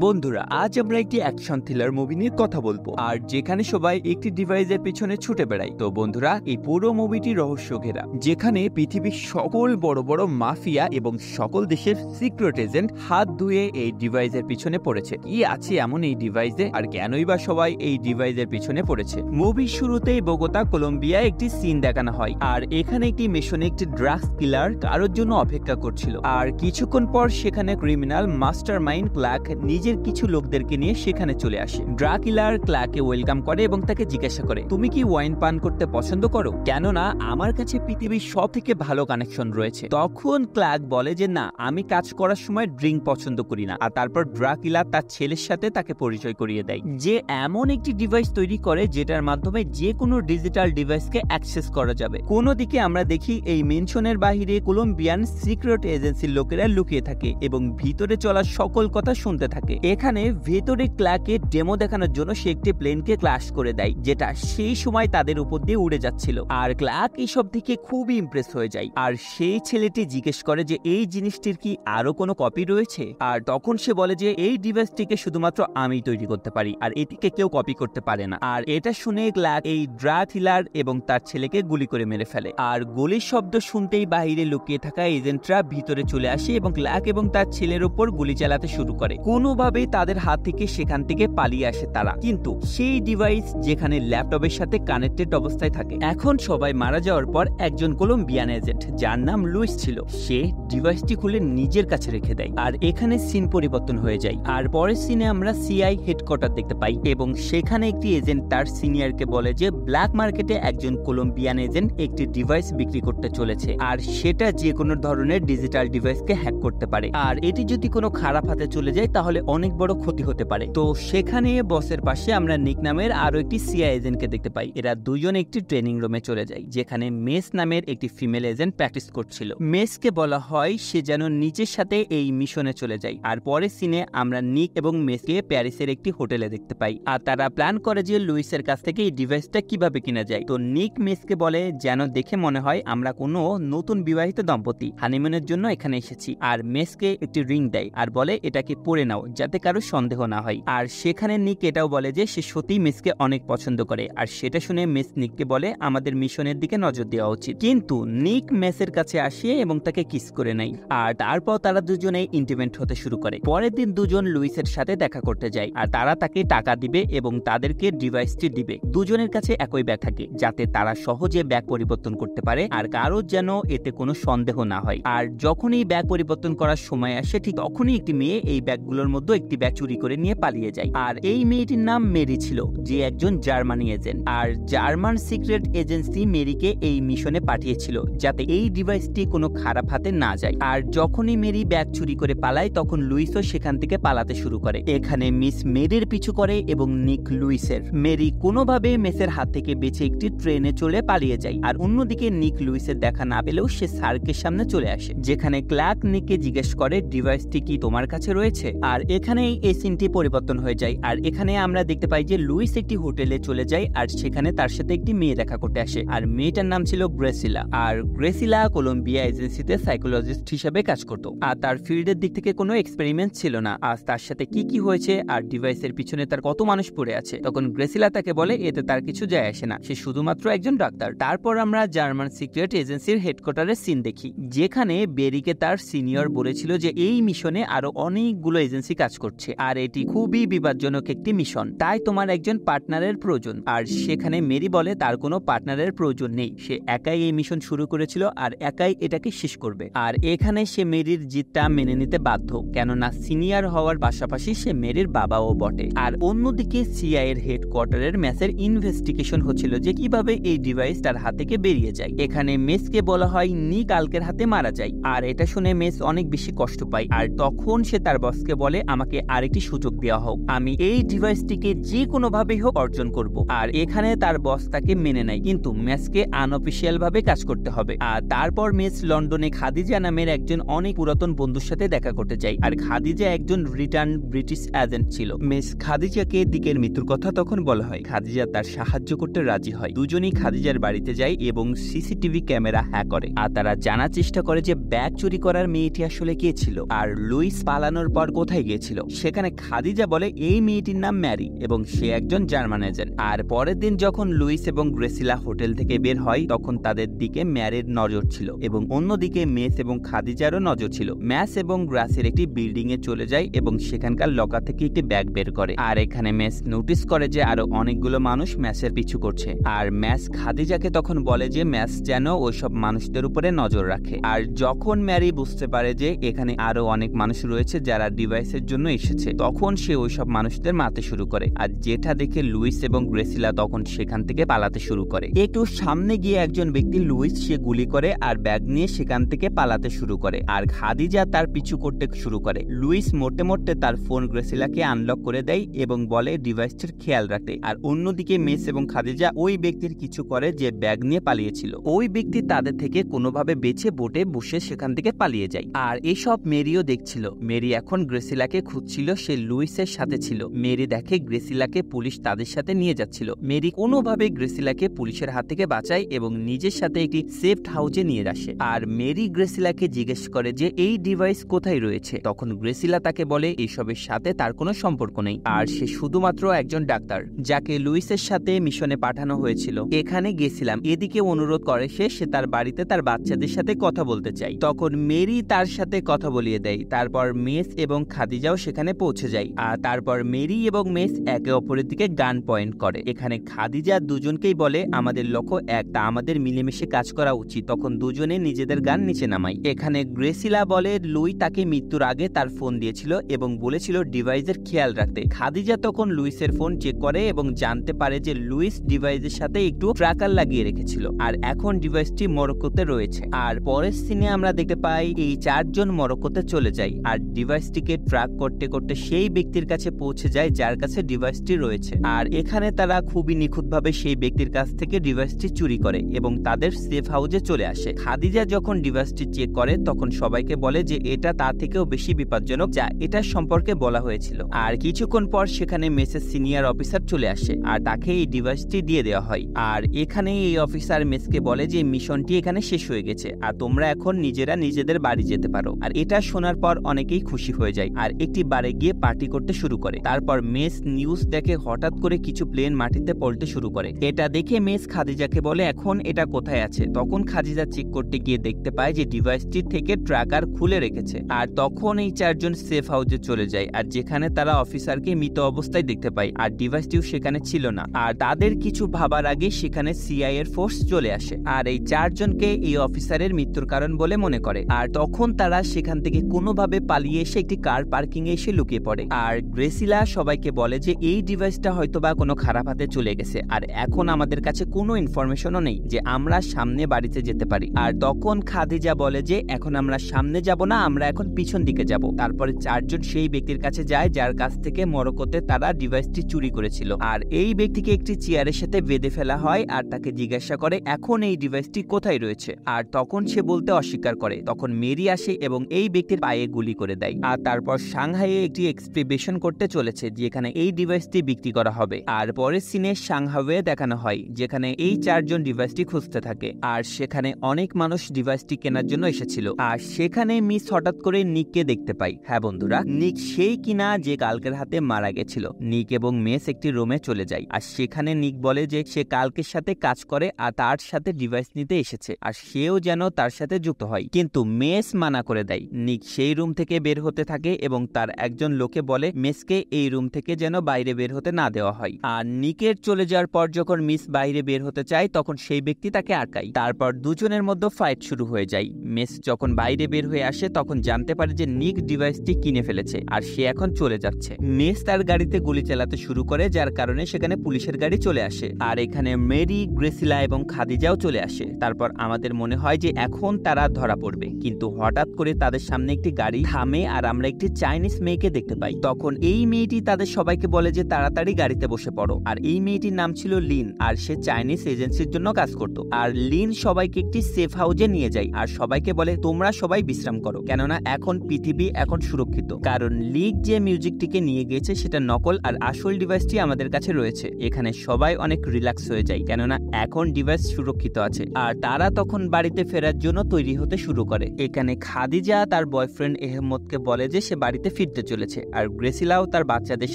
বন্ধুরা, আজ আমরা একটি অ্যাকশন থ্রিলার মুভি নিয়ে কথা বলবো, আর যেখানে সবাই একটি ডিভাইসের পিছনে ছুটে বেড়ায়। তো বন্ধুরা, এই পুরো মুভিটি রহস্য ঘেরা, যেখানে পৃথিবীর সকল বড় বড় মাফিয়া এবং সকল দেশের সিক্রেট এজেন্ট হাত ধুয়ে এই ডিভাইসের পিছনে পড়েছে। কি আছে এমন এই ডিভাইসে, আর কেনই বা সবাই এই ডিভাইসের পিছনে পড়েছে। মুভির শুরুতেই বোগোতা, কলম্বিয়া একটি সিন দেখানো হয়, আর এখানে একটি মিশনে একটি ড্রাগস কিলার কারোর জন্য অপেক্ষা করছিল। আর কিছুক্ষণ পর সেখানে ক্রিমিনাল মাস্টারমাইন্ড ক্লার্ক নিজের কিছু লোকদেরকে নিয়ে সেখানে চলে আসে। ড্রাকিলার ক্লার্ককে ওয়েলকাম করে এবং তাকে জিজ্ঞাসা করে, তুমি কি ওয়াইন পান করতে পছন্দ করো? কেননা আমার কাছে পৃথিবীর সব থেকে ভালো কানেকশন রয়েছে। তখন ক্লার্ক বলে যে না, আমি কাজ করার সময় ড্রিঙ্ক পছন্দ করি না। আর তারপর ড্রাকিলা তার ছেলের সাথে তাকে পরিচয় করিয়ে দেয় যে এমন একটি ডিভাইস তৈরি করে যেটার মাধ্যমে যে কোনো ডিজিটাল ডিভাইসকে অ্যাক্সেস করা যাবে। কোনো দিকে আমরা দেখি এই মেনশনের বাহিরে কলম্বিয়ান সিক্রেট এজেন্সির লোকেরা লুকিয়ে থাকে এবং ভিতরে চলা সকল কথা শুনতে থাকে। এখানে ভেতরে ক্লার্কে ডেমো দেখানোর জন্য সে একটি প্লেনকে ক্র্যাশ করে দেয়, যেটা সেই সময় তাদের উপর দিয়ে উড়ে যাচ্ছিল। আর ক্লার্ক এইসব দিকে খুবই ইমপ্রেস হয়ে যায়, আর সেই ছেলেটি জিজ্ঞেস করে যে এই জিনিসটির কি আরো কোনো কপি রয়েছে। আর তখন সে বলে যে এই ডিভাইসটিকে শুধুমাত্র আমি তৈরি করতে পারি, আর এটিকে কেউ কপি করতে পারে না। আর এটা শুনে ক্লার্ক এই ড্রাকিলার এবং তার ছেলেকে গুলি করে মেরে ফেলে। আর গুলির শব্দ শুনতেই বাহিরে লুকিয়ে থাকা এজেন্টরা ভিতরে চলে আসে এবং ক্লার্ক এবং তার ছেলের উপর গুলি চালাতে শুরু করে। কোনোভাবেই তাদের হাত থেকে সেখান থেকে পালিয়ে আসে তারা, কিন্তু সেই ডিভাইস যেখানে ল্যাপটপের সাথে কানেক্টেড অবস্থায় থাকে। এখন সবাই মারা যাওয়ার পর একজন কলম্বিয়ান এজেন্ট যার নাম লুইস ছিল, সে ডিভাইসটি খুলে নিজের কাছে রেখে দেয়। আর এখানে সিন পরিবর্তন হয়ে যায়, আর পরের সিনে আমরা সিআই হেডকোয়ার্টার দেখতে পাই এবং সেখানে একটি এজেন্ট তার সিনিয়রকে বলে যে ব্ল্যাক মার্কেটে একজন কলম্বিয়ান এজেন্ট একটি ডিভাইস বিক্রি করতে চলেছে, আর সেটা যে কোনো ধরনের ডিজিটাল ডিভাইসকে হ্যাক করতে পারে। আর এটি যদি কোনো খারাপ হাতে চলে যায় তাহলে অনেক বড় ক্ষতি হতে পারে। তো সেখানে বসের পাশে আমরা নিক নামের আরো একটি সিআই এজেন্টকে দেখতে পাই। এরা দুজন একটি ট্রেনিং রুমে চলে যায়, যেখানে মেস নামের একটি ফিমেল এজেন্ট প্র্যাকটিস করছিল। মেসকে বলা হয় সে যেন নিচের সাথে এই মিশনে চলে যায়। আর পরের সিনে আমরা নিক এবং মেসকে প্যারিসের একটি হোটেলে দেখতে পাই, আর তারা প্ল্যান করে যে লুইসের কাছ থেকে এই ডিভাইসটা কিভাবে কিনা যায়। তো নিক মেসকে বলে যেন দেখে মনে হয় আমরা কোনো নতুন বিবাহিত দম্পতি হানিমুনের জন্য এখানে এসেছি। আর মেসকে একটি রিং দেয় আর বলে এটাকে পরে নাও যাতে কারো সন্দেহ না হয়। আর সেখানে নিক এটাও বলে যে সে সত্যি মেসকে অনেক পছন্দ করে। আর সেটা শুনে মেস নিককে বলে আমাদের মিশনের দিকে নজর দেওয়া উচিত। কিন্তু নিক মেসের কাছে আসে এবং তাকে কিস করে নেয়। আর তারপর তারা দুজনেই ইন্টিমেট হতে শুরু করে। পরের দিন দুজন লুইসের সাথে দেখা করতে যায়, আর তারা তাকে টাকা দিবে এবং তাদেরকে ডিভাইসটি দিবে। দুজনের কাছে একই ব্যাগ থাকে যাতে তারা সহজে ব্যাগ পরিবর্তন করতে পারে আর কারো যেন এতে কোনো সন্দেহ না হয়। আর যখনই ব্যাগ পরিবর্তন করার সময় আসে ঠিক তখনই একটি মেয়ে এই ব্যাগগুলোর মধ্যে একটি ব্যাগ চুরি করে নিয়ে পালিয়ে যায়। আর এই মেয়েটির নাম মেরি ছিল, যে একজন জার্মানি এজেন্ট। আর জার্মান সিক্রেট এজেন্সি মেরিকে এই মিশনে পাঠিয়েছিল যাতে এই ডিভাইসটি কোনো খারাপ হাতে না যায়। আর যখনই মেরি ব্যাগ চুরি করে পালায় তখন লুইসও সেখান থেকে পালাতে শুরু করে। এখানে মিস মেরির পিছু করে এবং নিক লুইসের। মেরি কোনোভাবে মেসের হাত থেকে বেঁচে একটি ট্রেনে চলে পালিয়ে যায়। আর অন্যদিকে নিক লুইসের দেখা না পেলেও সে সার্কের সামনে চলে আসে, যেখানে ক্লার্ক নিককে জিজ্ঞেস করে ডিভাইসটি কি তোমার কাছে রয়েছে। আর এখানেই এই সিনটি পরিবর্তন হয়ে যায়। আর এখানে আমরা দেখতে পাই যে লুইস একটি হোটেলে চলে যায়, আর সেখানে তার সাথে একটি মেয়ে দেখা করতে আসে। আর মেয়েটার নাম ছিল গ্রেসিলা। আর গ্রেসিলা কলম্বিয়া এজেন্সিতে সাইকোলজিস্ট হিসেবে কাজ করত, আর তার ফিল্ডের দিক থেকে কোনো এক্সপেরিমেন্ট ছিল না। আজ তার সাথে কি কি হয়েছে আর ডিভাইসের পিছনে তার কত মানুষ পড়ে আছে, তখন গ্রেসিলা তাকে বলে এতে তার কিছু যায় আসে না, সে শুধুমাত্র একজন ডাক্তার। তারপর আমরা জার্মান সিক্রেট এজেন্সির হেডকোয়ার্টারের সিন দেখি, যেখানে বেরিকে তার সিনিয়র বলেছিল যে এই মিশনে আরো অনেকগুলো এজেন্সি কাজ করছে, আর এটি খুবই বিপজ্জনক একটি মিশন, তাই তোমার একজন পার্টনারের প্রয়োজন। আর সেখানে মেরি বলে তার কোনো পার্টনারের প্রয়োজন নেই, সে একাই এই মিশন শুরু করেছিল আর একাই এটাকে শেষ করবে। আর এখানে সে মেরির জিতটা মেনে নিতে বাধ্য, কেননা সিনিয়র হওয়ার পাশাপাশি সে মেরির বাবাও বটে। আর অন্যদিকে সিআই এর হেডকোয়ার্টারের মেসের ইনভেস্টিগেশন হচ্ছিল যে কিভাবে এই ডিভাইস তার হাত থেকে বেরিয়ে যায়। এখানে মেসকে বলা হয় নিক আলকের হাতে মারা যায়, আর এটা শুনে মেস অনেক বেশি কষ্ট পায়। আর তখন সে তার বসকে বলে আমাকে আরেকটি সুযোগ দেওয়া হোক, আমি এই ডিভাইসটিকে যে কোনো ভাবেই হোক অর্জন করব। আর এখানে তার বস তাকে মেনে নেয়, কিন্তু মেসকে আনঅফিসিয়াল ভাবে কাজ করতে হবে। আর তারপর মেস লন্ডনে খাদিজা নামের একজন অনেক পুরাতন বন্ধুর সাথে দেখা করতে যায়, আর খাদিজা একজন রিটার্ন ব্রিটিশ এজেন্ট ছিল। মেস খাদিজাকে দিকের মৃত্যুর কথা তখন বলা হয়, খাদিজা তার সাহায্য করতে রাজি হয়। দুজনেই খাদিজার বাড়িতে যায় এবং সিসিটিভি ক্যামেরা হ্যাক করে, আর তারা জানার চেষ্টা করে যে ব্যাগ চুরি করার মেয়েটি আসলে কে ছিল, আর লুইস পালানোর পর কোথায় গিয়েছিল। ছিল। সেখানে খাদিজা বলে এই মেয়েটির নাম ম্যারি এবং সে একজন জার্মান এজেন্ট। আর পরের দিন যখন লুইস এবং গ্রেসিলা হোটেল থেকে বের হয় তখন তাদের দিকে ম্যারির নজর ছিল এবং অন্যদিকে মেস এবং খাদিজারও নজর ছিল। ম্যাস এবং গ্রাসের একটি বিল্ডিং এ চলে যায় এবং সেখানকার লকার থেকে একটি ব্যাগ বের করে। আর এখানে ম্যাস নোটিস করে যে আরো অনেকগুলো মানুষ ম্যাসের পিছু করছে। আর ম্যাস খাদিজাকে তখন বলে যে ম্যাস যেন ওইসব মানুষদের উপরে নজর রাখে। আর যখন ম্যারি বুঝতে পারে যে এখানে আরো অনেক মানুষ রয়েছে যারা ডিভাইসের জন্য এসেছে তখন সে ওইসব মানুষদের মারতে শুরু করে। আর যেটা দেখে লুইস এবং গ্রেসিলা তখন সেখান থেকে পালাতে শুরু করে। একটু সামনে গিয়ে একজন ব্যক্তি লুইস সে গুলি করে আর ব্যাগ নিয়ে সেখান থেকে পালাতে শুরু করে। আর খাদিজা তার পিছু করতে শুরু করে। লুইস মোটে মোটে তার ফোন গ্রেসিলাকে আনলক করে দেয় এবং বলে ডিভাইসটির খেয়াল রাখতে। আর অন্যদিকে মেস এবং খাদিজা ওই ব্যক্তির কিছু করে যে ব্যাগ নিয়ে পালিয়েছিল। ওই ব্যক্তি তাদের থেকে কোনোভাবে বেঁচে বোটে বসে সেখান থেকে পালিয়ে যায়। আর এসব মেরিও দেখছিল। মেরি এখন গ্রেসিলাকে খুঁজছিল, সে লুইসের সাথে ছিল। মেরি দেখে গ্রেসিলাকে পুলিশ তাদের সাথে নিয়ে যাচ্ছিল। মেরি কোনোভাবে গ্রেসিলাকে পুলিশের হাত থেকে বাঁচায় এবং নিজের সাথে একটি সেফট হাউসে নিয়ে আসে। আর মেরি গ্রেসিলাকে জিজ্ঞেস করে যে এই ডিভাইস কোথায় রয়েছে। তখন গ্রেসিলা তাকে বলে এইসবের সাথে তার কোনো সম্পর্ক নেই আর সে শুধুমাত্র একজন ডাক্তার যাকে লুইসের সাথে মিশনে পাঠানো হয়েছিল। এখানে গেছিলাম, এদিকে অনুরোধ করে সে তার বাড়িতে তার বাচ্চাদের সাথে কথা বলতে চায়। তখন মেরি তার সাথে কথা বলিয়ে দেয়। তারপর মেস এবং খাদিজাও সেখানে পৌঁছে যায়। আর তারপর মেরি এবং মেস একে অপরের দিকে গান পয়েন্ট করে। এখানে খাদিজা দুজনকেই বলে আমাদের লক্ষ্য এক, তা আমাদের মিলেমিশে কাজ করা উচিত। তখন দুজনে নিজেদের গান নিচে নামায়। এখানে গ্রেসিলা বলে লুই তাকে মৃত্যুর আগে তার ফোন দিয়েছিল এবং বলেছিল ডিভাইসের খেয়াল রাখতে। খাদিজা তখন লুইসের ফোন চেক করে এবং জানতে পারে যে লুইস ডিভাইসের সাথে একটু ট্র্যাকার লাগিয়ে রেখেছিল আর এখন ডিভাইসটি মরক্কোতে রয়েছে। আর পরের সিনে আমরা দেখতে পাই এই চারজন মরক্কোতে চলে যায় আর ডিভাইসটিকে ট্র্যাক করতে করতে সেই ব্যক্তির কাছে পৌঁছে যায় যার কাছে ডিভাইসটি রয়েছে। আর এখানে তারা খুবই নিখুঁতভাবে সেই ব্যক্তির কাছ থেকে ডিভাইসটি চুরি করে এবং তাদের সেফ হাউসে চলে আসে। খাদিজা যখন ডিভাইসটি চেক করে তখন সবাইকে বলে যে এটা তার থেকেও বেশি বিপজ্জনক যা এটার সম্পর্কে বলা হয়েছিল। আর কিছুক্ষণ পর সেখানে মেসের সিনিয়র অফিসার চলে আসে আর তাকে এই ডিভাইসটি দিয়ে দেওয়া হয়। আর এখানে এই অফিসার মেসকে বলে যে মিশনটি এখানে শেষ হয়ে গেছে আর তোমরা এখন নিজেরা নিজেদের বাড়ি যেতে পারো। আর এটা শোনার পর অনেকেই খুশি হয়ে যায় আর একটি বারে গিয়ে পার্টি করতে শুরু করে। তারপর মেস নিউজ দেখে হঠাৎ করে কিছু প্লেন মাটিতে পড়তে শুরু করে। এটা দেখে মেস খাদিজাকে বলে এখন এটা কোথায় আছে। তখন খাদিজা চেক করতে গিয়ে দেখতে পায় যে ডিভাইসটি থেকে ট্র্যাকার খুলে রেখেছে। আর তখন এই চারজন সেফ হাউসে চলে যায় আর যেখানে তারা অফিসারকে মৃত অবস্থায় দেখতে পায় আর ডিভাইসটিও সেখানে ছিল না। আর তাদের কিছু ভাবার আগে সেখানে সিআই এর ফোর্স চলে আসে আর এই চারজনকে এই অফিসারের মৃত্যুর কারণ বলে মনে করে। আর তখন তারা সেখান থেকে কোনোভাবে পালিয়ে এসে একটি কার পার্কিং এ এসে লুকিয়ে পড়ে। আর গ্রেসিলা সবাইকে বলে যে এই ডিভাইসটা হয়তোবা কোনো খারাপ হাতে চলে গেছে আর এখন আমাদের কাছে কোনো ইনফরমেশনও নেই যে আমরা সামনে বাড়িতে যেতে পারি। আর তখন খাদিজা বলে যে এখন আমরা সামনে যাব না, আমরা এখন পিছন দিকে যাব। তারপরে চারজন সেই ব্যক্তির কাছে যায় যার কাছ থেকে মরক্কোতে তারা ডিভাইসটি চুরি করেছিল। আর এই ব্যক্তিকে একটি চেয়ারের সাথে বেঁধে ফেলা হয় আর তাকে জিজ্ঞাসা করে এখন এই ডিভাইসটি কোথায় রয়েছে। আর তখন সে বলতে অস্বীকার করে। তখন মেরি আসে এবং এই ব্যক্তির পায়ে গুলি করে দেয়। আর তারপর সাংহাইয়ে একটি এক্সপিডিশন করতে চলেছে যেখানে এই ডিভাইসটি বিক্রি করা হবে। আর পরের সিনে সাংহাইয়ে দেখানো হয় যেখানে এই চারজন ডিভাইসটি খুঁজতে থাকে আর সেখানে অনেক মানুষ ডিভাইসটি কেনার জন্য এসেছিল। আর সেখানে মিস হঠাৎ করে নিককে দেখতে পাই। হ্যাঁ বন্ধুরা, নিক সেই কিনা যে কালকের হাতে মারা গেছিল। নিক এবং মেস একটি রুমে চলে যায় আর সেখানে নিক বলে যে সে কালকের সাথে কাজ করে আর তার সাথে ডিভাইস নিতে এসেছে আর সেও যেন তার সাথে যুক্ত হয়, কিন্তু মেস মানা করে দেয়। নিক সেই রুম থেকে বের হতে থাকে এবং তার একজন লোকে বলে মেসকে এই রুম থেকে যেন বাইরে বের হতে না দেওয়া হয়। আর নিকের চলে যাওয়ার পর যখন মিস বাইরে বের হতে চায় তখন সেই ব্যক্তি তাকে আটকায়। তারপর দুজনের মধ্যে ফাইট শুরু হয়ে যায়। মেস যখন বাইরে বের হয়ে আসে তখন জানতে পারে যে নিক ডিভাইসটি কিনে ফেলেছে আর সে এখন চলে যাচ্ছে। মেস তার গাড়িতে গুলি চালাতে শুরু করে যার কারণে সেখানে পুলিশের গাড়ি চলে আসে। আর এখানে মেরি, গ্রেসিলা এবং খাদিজাও চলে আসে। তারপর আমাদের মনে হয় যে এখন তারা ধরা পড়বে, কিন্তু হঠাৎ করে তাদের সামনে একটি গাড়ি থামে আর আমরা একটি চাইনিজ মেয়েকে দেখতে পাই। তখন এই মেয়েটি তাদের সবাইকে বলে যে তাড়াতাড়ি গাড়িতে বসে পড়ো। আর এই মেয়েটির নাম ছিল লিন আর সে চাইনিজ এজেন্সির জন্য কাজ করত। আর লিন সবাইকে একটি সেফ হাউসে নিয়ে যায় আর সবাইকে বলে তোমরা সবাই বিশ্রাম করো, কেননা এখন পৃথিবী এখন সুরক্ষিত। কারণ লিগ যে মিউজিকটিকে নিয়ে গিয়েছে সেটা নকল আর আসল ডিভাইসটি আমাদের কাছে রয়েছে। এখানে সবাই অনেক রিল্যাক্স হয়ে যায় কেননা এখন ডিভাইস সুরক্ষিত আছে। আর তারা তখন বাড়িতে ফেরার জন্য তৈরি হতে শুরু করে। এখানে খাদিজা তার বয়ফ্রেন্ড এহমদকে বলে যে সে বাড়িতে ফিরতে চলেছে। আর গ্রেসিলাও তার বাচ্চাদের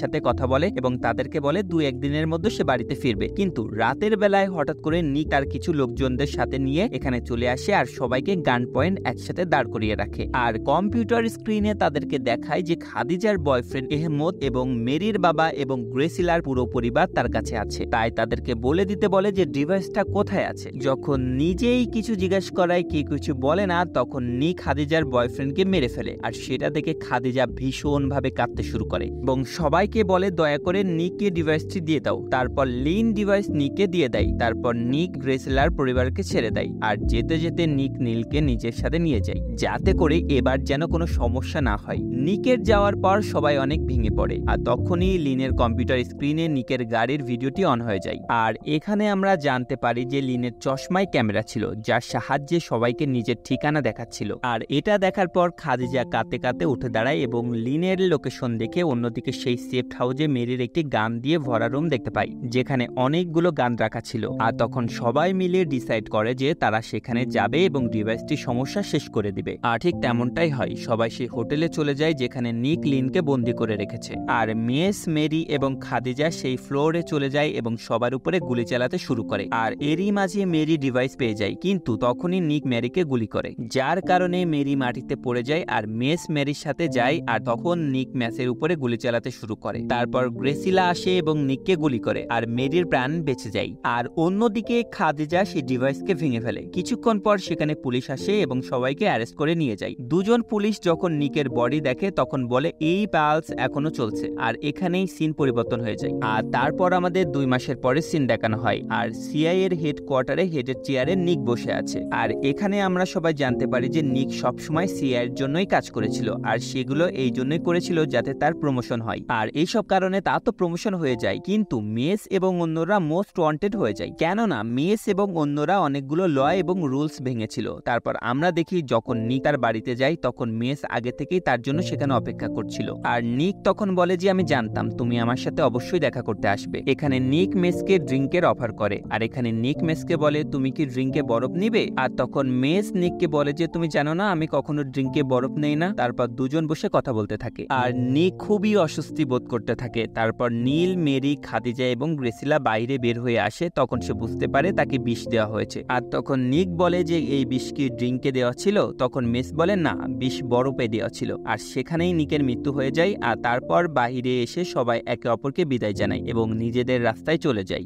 সাথে কথা বলে এবং তাদেরকে বলে 2-1 দিনের মধ্যে সে বাড়িতে ফিরবে। কিন্তু রাতের বেলায় হঠাৎ করে নিক তার কিছু লোকজনদের সাথে নিয়ে এখানে চলে আসে আর সবাইকে গান পয়েন্ট একসাথে দাঁড় করিয়ে রাখে। আর কম্পিউটার স্ক্রিনে তাদেরকে দেখায় যে খাদিজার বয়ফ্রেন্ড এহমদ এবং মেরির বাবা এবং গ্রেসিলার পুরো পরিবার তার কাছে আছে। তাই তাদেরকে বলে দিতে বলে যে ডিভাইসটা কোথায় আছে। যখন নিজেই কিছু জিজ্ঞাসা করায় কি কিছু বলে না, তখন নিক খাদিজার বয়ফ্রেন্ডকে মেরে ফেলে। আর সেটা দেখে খাদিজা ভীষণ ভাবে কাঁদতে শুরু করে এবং সবাইকে বলে দয়া করে নিককে ডিভাইসটি দিয়ে দাও। তারপর লিন ডিভাইস নিককে দিয়ে দেয়। তারপর নিক গ্রেসিলার পরিবারকে ছেড়ে দেয় আর যেতে যেতে নিক নীলকে নিজের সাথে নিয়ে যায় যাতে করে এবার যেন কোনো সমস্যা না হয়। নিকের যাওয়ার পর সবাই অনেক ভেঙে পড়ে আর তখনই লিনের কম্পিউটার স্ক্রিনে নিকের গাড়ির ভিডিওটি অন হয়ে যায়। আর এখানে আমরা জানতে পারি যে লিনের চশমায় ক্যামেরা ছিল যার সাহায্যে সবাইকে নিজের ঠিকানা দেখাচ্ছিল। আর এটা দেখার পর খাদিজা কাঁদতে কাঁদতে উঠে দাঁড়ায় এবং লিনের লোকেশন দেখে অন্যদিকে সেই সেফ হাউসে মেরির একটি গান দিয়ে ভরা রুম দেখতে পাই যেখানে অনেকগুলো গান রাখা ছিল। আর তখন সবাই মিলে ডিসাইড করে যে তারা সেখানে যাবে এবং ডিভাইসটির সমস্যা শেষ করে দিবে। আর ঠিক তেমনটাই হয়। সবাই সেই হোটেলে চলে যায় যেখানে নিক লিনকে বন্দি করে রেখেছে। আর মেস, মেরি এবং খাদিজা সেই ফ্লোরে চলে যায় এবং সবার উপরে গুলি চালাতে শুরু করে। আর এরই মাঝে মেরি ডিভাইস পেয়ে যায়, কিন্তু তখনই নিক মেরিকে গুলি করে যার কারণে মেরি মাটিতে পড়ে যায়। আর মেস মেরির সাথে যায় আর তখন নিক মেসের উপরে গুলি চালাতে শুরু করে। তারপর গ্রেসিলা আসে এবং নিককে গুলি করে আর মেরির প্রাণ বেঁচে যায়। আর অন্যদিকে খাদিজা সেই ডিভাইসকে ভেঙে ফেলে। কিছুক্ষণ পর সেখানে পুলিশ আসে এবং সবাইকে অ্যারেস্ট করে নিয়ে যায়। দুজন পুলিশ যখন নিকের বডি দেখে তখন বলে এই পালস এখনো চলছে। আর এখানেই সিন পরিবর্তন হয়ে যায়। আর তারপর আমাদের 2 মাসের পরে সিন দেখানো হয় আর সিআই এর হেডকোয়ার্টারে হেডের চেয়ারে নিক বসে আছে। আর এখানে আমরা সবাই জানতে পারি যে নিক সবসময় সিআই এর জন্যই কাজ করেছিল আর সেগুলো এই জন্যই করেছিল যাতে তার প্রমোশন হয়। আর এইসব কারণে তা তো প্রমোশন হয়ে যায়, কিন্তু মেস এবং অন্যরা মোস্ট ওয়ান্টেড হয়ে যায়, কেননা মেস এবং অন্যরা অনেকগুলো ল এবং রুলস ভেঙেছিল। তারপর আমরা দেখি যখন নিক তার বাড়িতে যায় তখন মেস আগে থেকেই তার জন্য সেখানে অপেক্ষা করছিল। আর নিক তখন বলে যে আমি জানতাম তুমি আমার সাথে অবশ্যই দেখা করতে আসবে। এখানে নিক মেসকে ড্রিঙ্কের অফার করে আর এখানে নিক মেসকে বলে তুমি কি ড্রিঙ্কে বরফ নিবে। আর তখন মেস নিককে বলে যে তুমি জানো না আমি কখনো ড্রিঙ্কে বরফ নেই না। তারপর দুজন বসে কথা বলতে থাকে আর নিক খুবই অস্বস্তি বোধ করতে থাকে। তারপর নীল, মেরি, খাদিজা এবং গ্রেসিলা বাইরে বের হয়ে আসে। তখন সে বুঝতে পারে তাকে বিষ দেওয়া হয়েছে। আর তখন নিক বলে যে এই বিষ কি ড্রিঙ্কে দেওয়া ছিল। তখন মেস বলে না, বিষ বরফে দেওয়া ছিল। আর সেখানেই নিকের মৃত্যু হয়ে যায়। আর তারপর বাহিরে এসে সবাই একে অপরকে বিদায় জানায় এবং নিজেদের রাস্তায় চলে যায়।